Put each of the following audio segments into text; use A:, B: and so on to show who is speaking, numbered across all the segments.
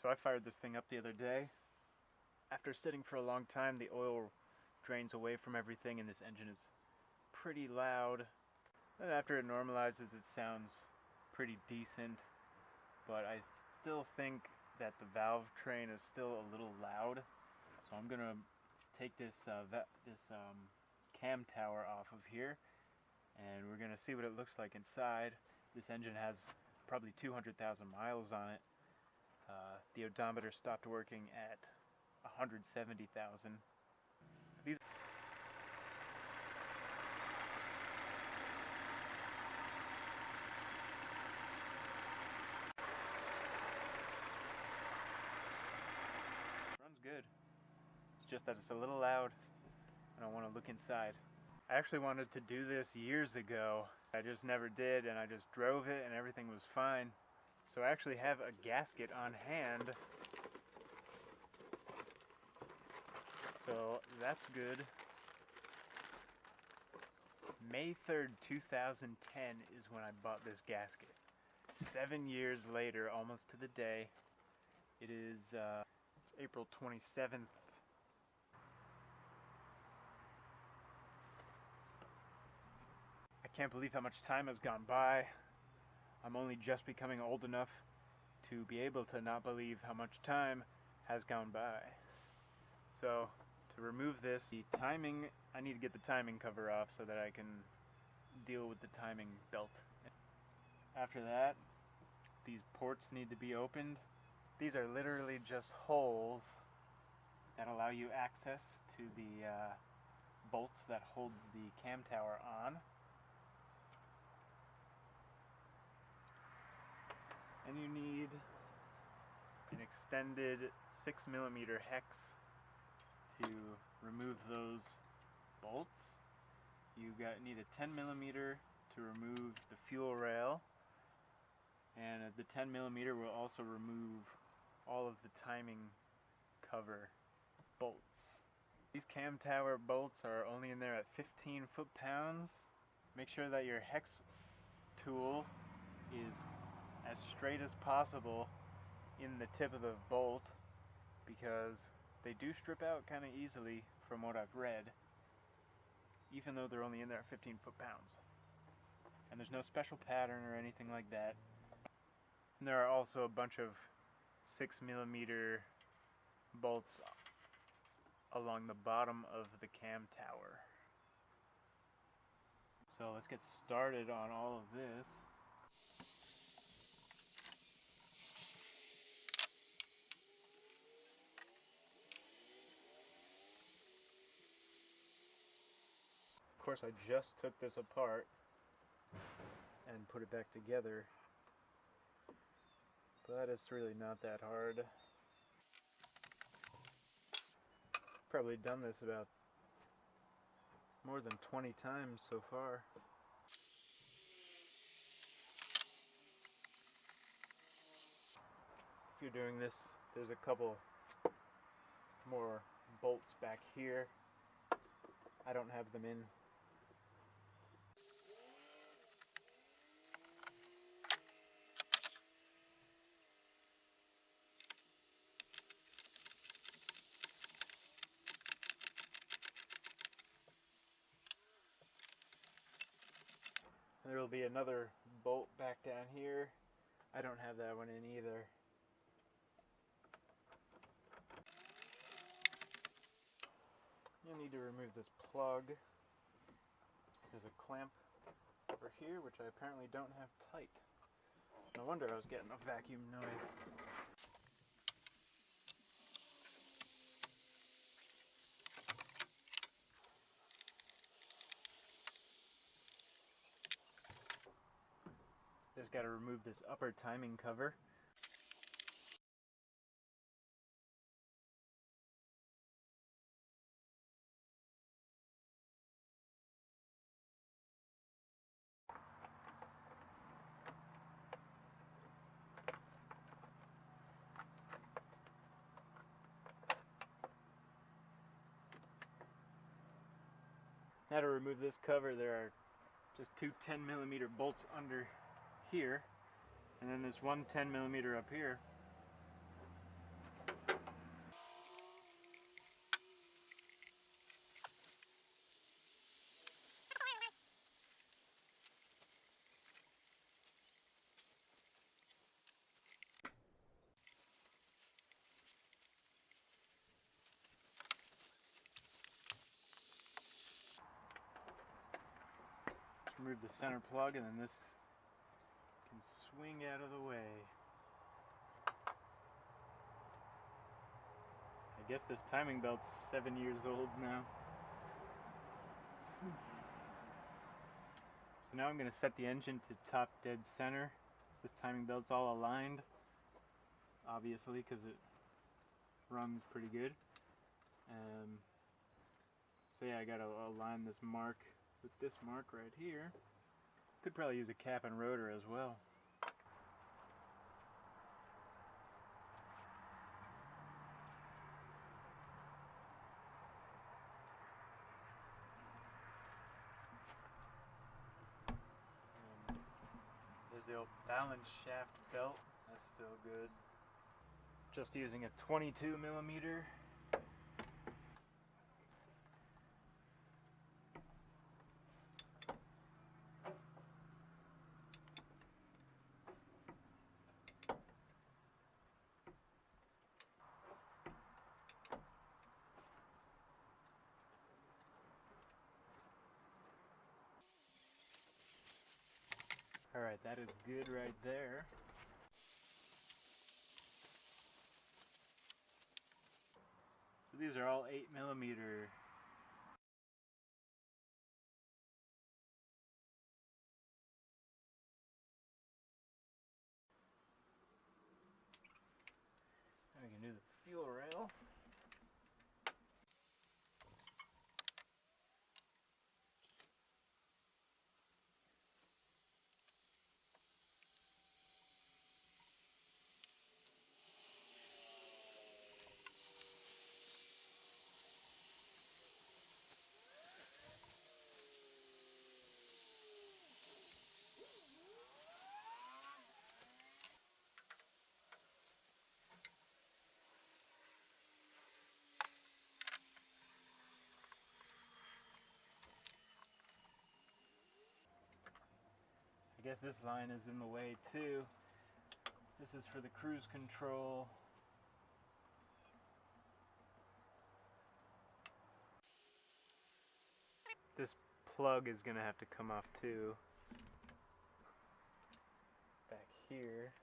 A: So I fired this thing up the other day. After sitting for a long time, the oil drains away from everything and this engine is pretty loud. Then after it normalizes, it sounds pretty decent, but I still think that the valve train is still a little loud. So I'm gonna take this cam tower off of here, and we're gonna see what it looks like inside. This engine has probably 200,000 miles on it. The odometer stopped working at 170,000. These runs good. It's just that it's a little loud and I want to look inside. I actually wanted to do this years ago. I just never did, and I just drove it and everything was fine. So I actually have a gasket on hand. So that's good. May 3rd, 2010 is when I bought this gasket. 7 years later, almost to the day. It is it's April 27th. I can't believe how much time has gone by. I'm only just becoming old enough to be able to not believe how much time has gone by. So to remove this, I need to get the timing cover off so that I can deal with the timing belt. After that, these ports need to be opened. These are literally just holes that allow you access to the bolts that hold the cam tower on. And you need an extended 6mm hex to remove those bolts. You need a 10mm to remove the fuel rail, and the 10mm will also remove all of the timing cover bolts. These cam tower bolts are only in there at 15 foot-pounds. Make sure that your hex tool is as straight as possible in the tip of the bolt, because they do strip out kind of easily from what I've read, even though they're only in there at 15 foot-pounds. And there's no special pattern or anything like that. And there are also a bunch of 6mm bolts along the bottom of the cam tower. So let's get started on all of this. Of course, I just took this apart and put it back together, but it's really not that hard. Probably done this about more than 20 times so far. If you're doing this, there's a couple more bolts back here. I don't have them in. And there will be another bolt back down here. I don't have that one in either. You need to remove this plug. There's a clamp over here, which I apparently don't have tight. No wonder I was getting a vacuum noise. Just got to remove this upper timing cover. Now to remove this cover, there are just two 10mm bolts under here, and then there's one 10mm up here. remove the center plug, and then this can swing out of the way. I guess this timing belt's 7 years old now. So now I'm going to set the engine to top dead center. This timing belt's all aligned, obviously, because it runs pretty good. So yeah, I got to align this mark with this mark right here. Could probably use a cap and rotor as well. There's the old balance shaft belt. That's still good. Just using a 22 millimeter. Alright, that is good right there. So these are all 8 millimeter. Now we can do the fuel rail. I guess this line is in the way too. This is for the cruise control. This plug is gonna have to come off too. Back here.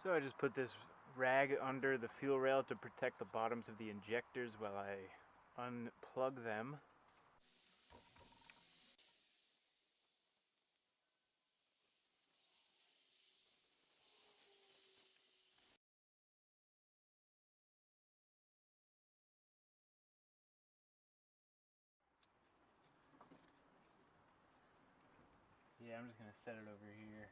A: So I just put this rag under the fuel rail to protect the bottoms of the injectors while I unplug them. Yeah, I'm just gonna set it over here.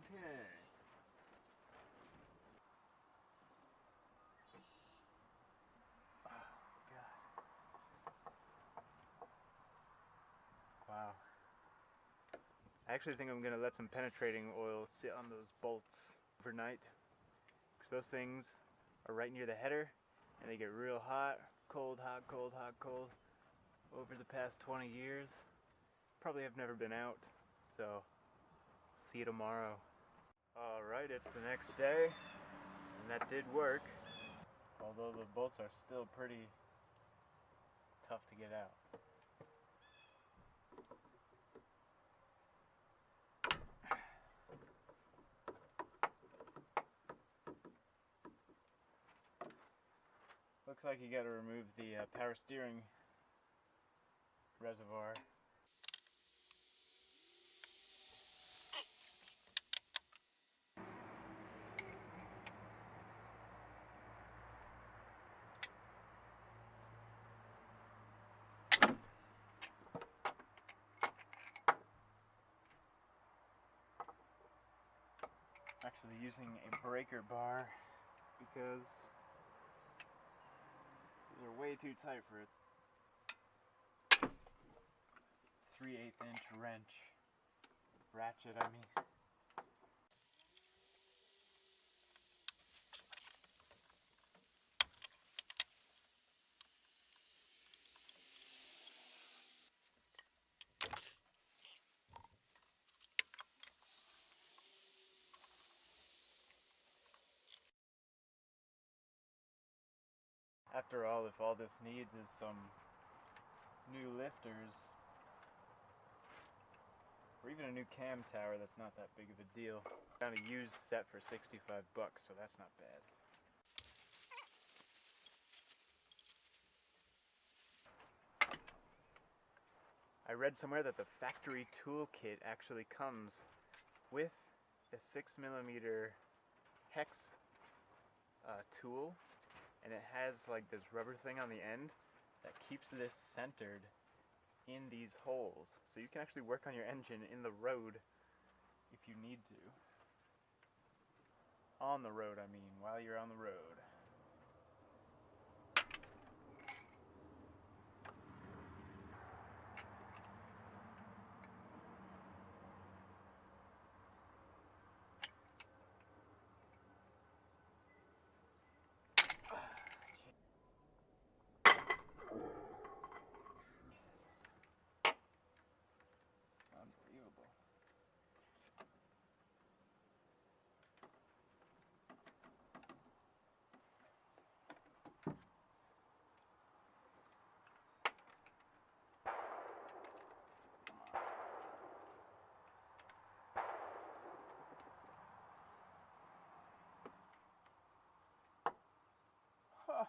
A: Okay. Oh, God. Wow. I actually think I'm gonna let some penetrating oil sit on those bolts overnight, because those things are right near the header and they get real hot, cold, hot, cold, hot, cold over the past 20 years. Probably have never been out, so see you tomorrow. Alright, it's the next day, and that did work, although the bolts are still pretty tough to get out. Looks like you gotta remove the power steering reservoir. Actually using a breaker bar because these are way too tight for a 3/8 inch wrench ratchet, I mean. After all, if all this needs is some new lifters, or even a new cam tower, that's not that big of a deal. Found a used set for 65 bucks, so that's not bad. I read somewhere that the factory toolkit actually comes with a 6mm hex tool, and it has like this rubber thing on the end that keeps this centered in these holes, so you can actually work on your engine in the road if you need to. On the road, I mean, while you're on the road. Unbelievable. Huh.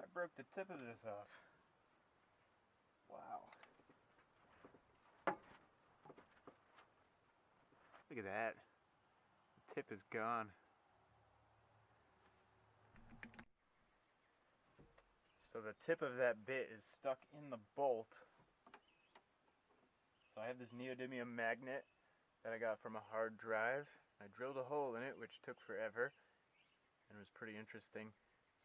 A: I broke the tip of this off. Wow. Look at that. The tip is gone. So the tip of that bit is stuck in the bolt. So I have this neodymium magnet that I got from a hard drive. I drilled a hole in it, which took forever, and it was pretty interesting.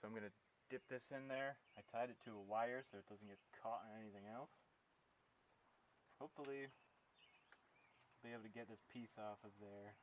A: So I'm going to dip this in there. I tied it to a wire so it doesn't get caught on anything else. Hopefully I'll be able to get this piece off of there.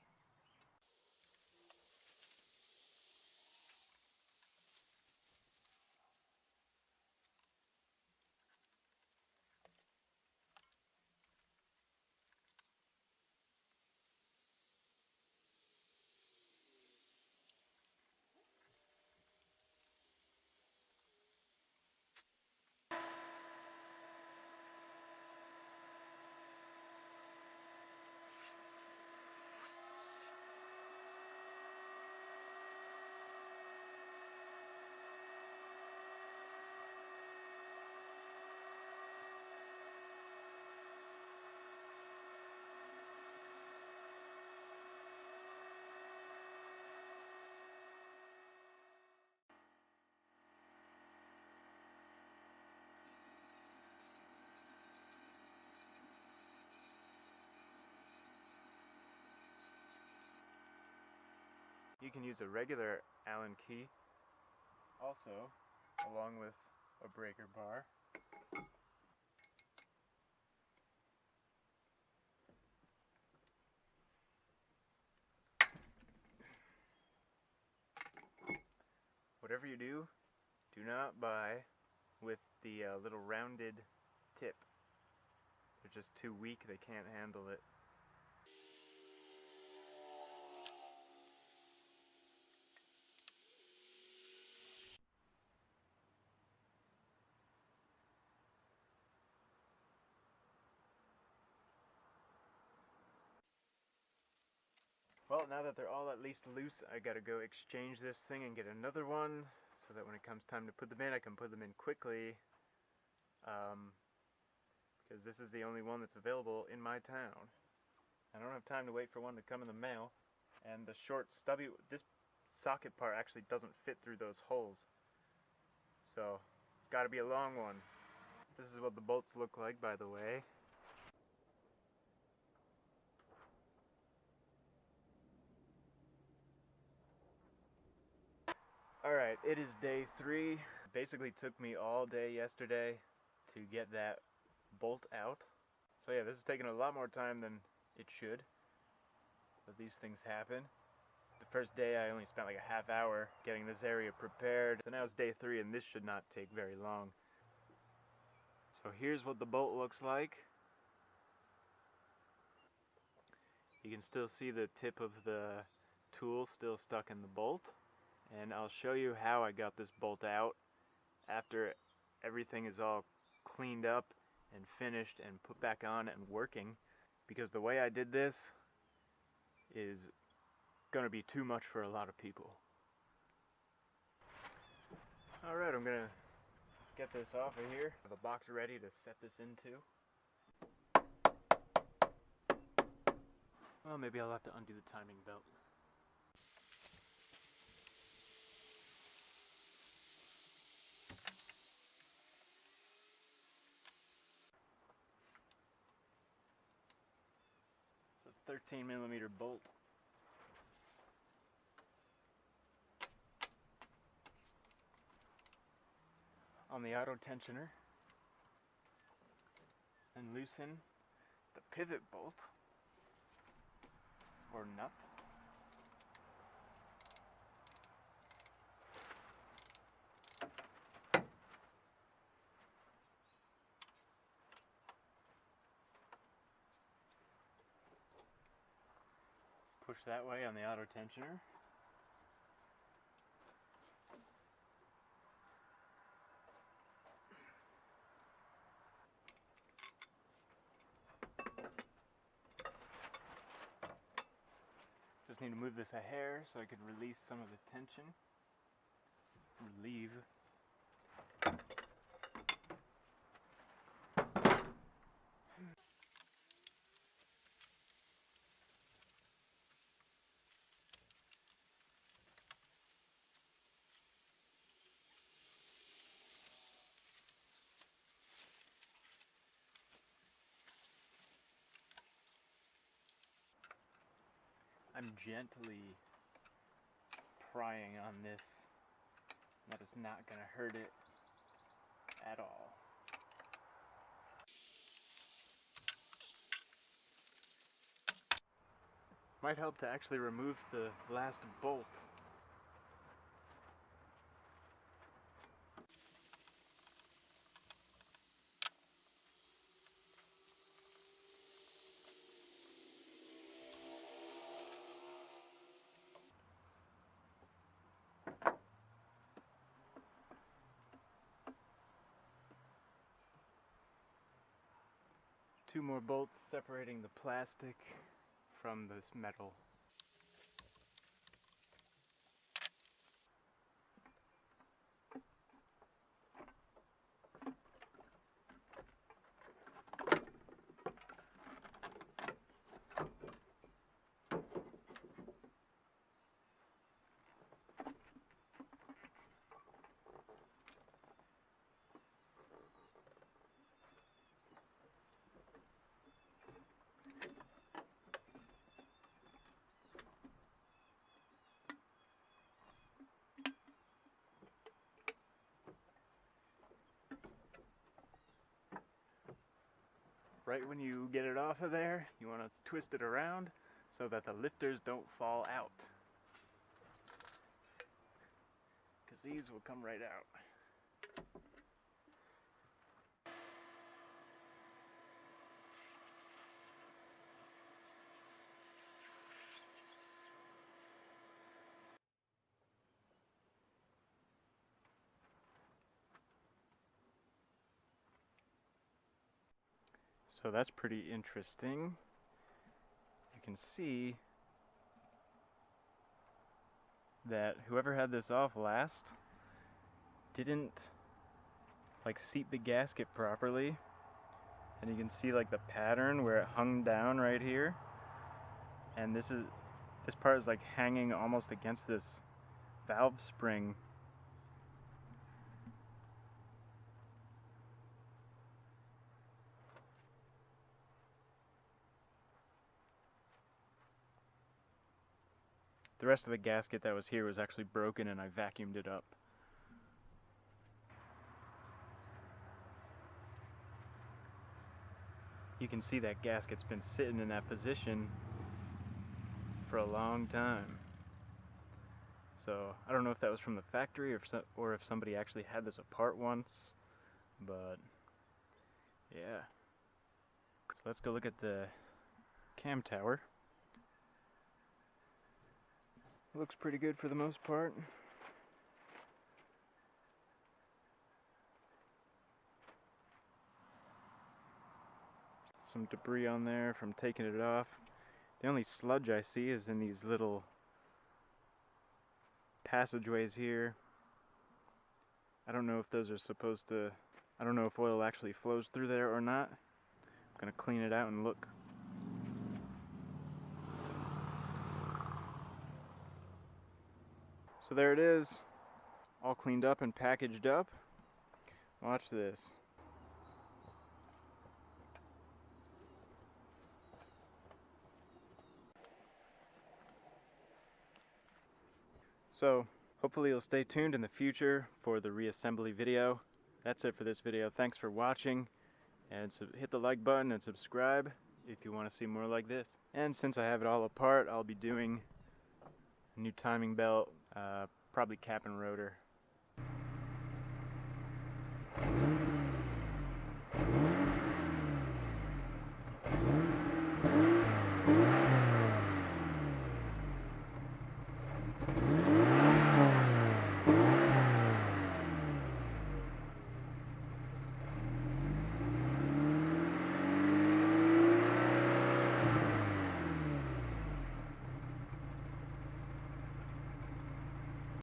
A: You can use a regular Allen key also, along with a breaker bar. Whatever you do, do not buy with the little rounded tip. They're just too weak, they can't handle it. Well, now that they're all at least loose, I gotta go exchange this thing and get another one, so that when it comes time to put them in, I can put them in quickly. Because this is the only one that's available in my town. I don't have time to wait for one to come in the mail. And the short stubby, this socket part actually doesn't fit through those holes. So, it's gotta be a long one. This is what the bolts look like, by the way. Alright, it is day 3. Basically took me all day yesterday to get that bolt out. So yeah, this is taking a lot more time than it should. But these things happen. The first day I only spent like a half hour getting this area prepared. So now it's day 3 and this should not take very long. So here's what the bolt looks like. You can still see the tip of the tool still stuck in the bolt. And I'll show you how I got this bolt out after everything is all cleaned up and finished and put back on and working. Because the way I did this is gonna be too much for a lot of people. Alright, I'm gonna get this off of here. Have a box ready to set this into. Well, maybe I'll have to undo the timing belt. It's a 13mm bolt. On the auto tensioner, and loosen the pivot bolt or nut. Push that way on the auto tensioner. Just need to move this a hair so I can release some of the tension. Relieve. I'm gently prying on this. That is not going to hurt it at all. Might help to actually remove the last bolt. Two more bolts separating the plastic from this metal. Right when you get it off of there, you want to twist it around so that the lifters don't fall out. Because these will come right out. So that's pretty interesting. You can see that whoever had this off last didn't like seat the gasket properly. And you can see like the pattern where it hung down right here. And this part is like hanging almost against this valve spring. The rest of the gasket that was here was actually broken and I vacuumed it up. you can see that gasket's been sitting in that position for a long time. So I don't know if that was from the factory or if somebody actually had this apart once, but yeah. So let's go look at the cam tower. Looks pretty good for the most part. Some debris on there from taking it off. The only sludge I see is in these little passageways here. I don't know if those are supposed to, I don't know if oil actually flows through there or not. I'm gonna clean it out and look. So there it is, all cleaned up and packaged up. Watch this. So hopefully you'll stay tuned in the future for the reassembly video. That's it for this video. Thanks for watching, and hit the like button and subscribe if you want to see more like this. And since I have it all apart, I'll be doing a new timing belt, probably cap and rotor.